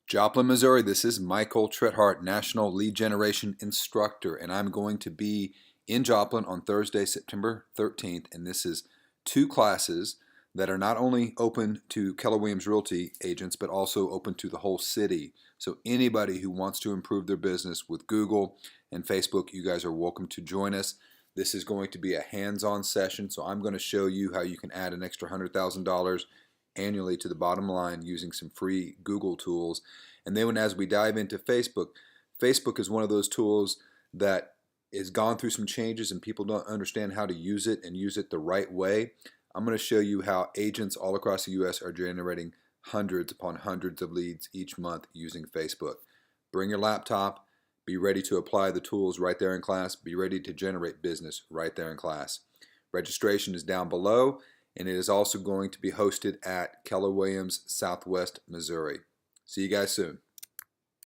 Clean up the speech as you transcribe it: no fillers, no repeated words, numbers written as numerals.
Joplin, Missouri. This is Michael Trethart, National Lead Generation Instructor, and I'm going to be in Joplin on Thursday, September 13th, and this is two classes that are not only open to Keller Williams Realty agents, but also open to the whole city. So anybody who wants to improve their business with Google and Facebook, you guys are welcome to join us. This is going to be a hands-on session, so I'm going to show you how you can add an extra $100,000 annually to the bottom line using some free Google tools. And then as we dive into Facebook, Facebook is one of those tools that has gone through some changes and people don't understand how to use it and use it the right way. I'm going to show you how agents all across the US are generating hundreds upon hundreds of leads each month using Facebook. Bring your laptop, be ready to apply the tools right there in class, be ready to generate business right there in class. Registration is down below, and it is also going to be hosted at Keller Williams, Southwest Missouri. See you guys soon.